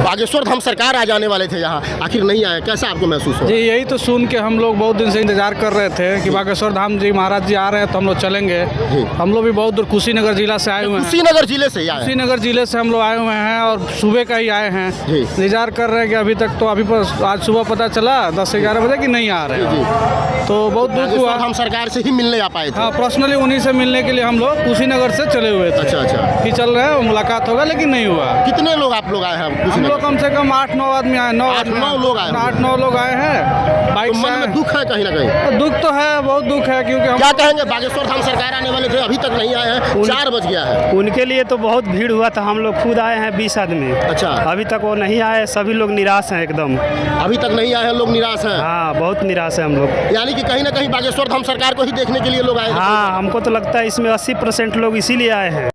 बागेश्वर धाम सरकार आ जाने वाले थे यहाँ, आखिर नहीं आए, कैसा आपको महसूस हो? जी यही तो सुन के हम लोग बहुत दिन से इंतजार कर रहे थे कि बागेश्वर धाम जी महाराज जी आ रहे हैं तो हम लोग चलेंगे। हम लोग भी बहुत दूर कुशीनगर जिला से आए हुए हैं। कुशीनगर जिले से आए? कुशीनगर जिले से हम लोग आए हुए हैं और सुबह का ही आए हैं। इंतजार कर रहे हैं कि अभी तक तो आज सुबह पता चला 10-11 बजे कि नहीं आ रहे हैं, तो बहुत दुख हुआ। हम सरकार से ही मिलने आ पाए थे? हाँ, पर्सनली उन्हीं से मिलने के लिए हम लोग कुशीनगर से चले हुए थे। अच्छा कि चल रहे हैं, मुलाकात होगा, लेकिन नहीं हुआ। कितने लोग आप लोग आए हैं? हम लोग कम से कम 8-9 आदमी आए। 8-9 लोग आए? 8-9 लोग आए हैं बाइक से। मन में दुख है कहीं ना कहीं? दुख तो है, बहुत दुख है, क्योंकि हम क्या कहेंगे, बागेश्वर धाम सरकार आने वाले थे, अभी तक नहीं आए हैं, 4 बज गया है। उनके लिए तो बहुत भीड़ हुआ था, हम लोग खुद आए हैं 20 आदमी। अच्छा, अभी तक वो नहीं आए, सभी लोग निराश हैं एकदम। अभी तक नहीं आए हैं, लोग निराश हैं? हाँ, बहुत निराश है हम लोग। यानी कि कहीं ना कहीं बागेश्वर धाम सरकार को ही देखने के लिए लोग आए हैं? हाँ, हमको तो लगता है इसमें 80% लोग इसीलिए आए हैं।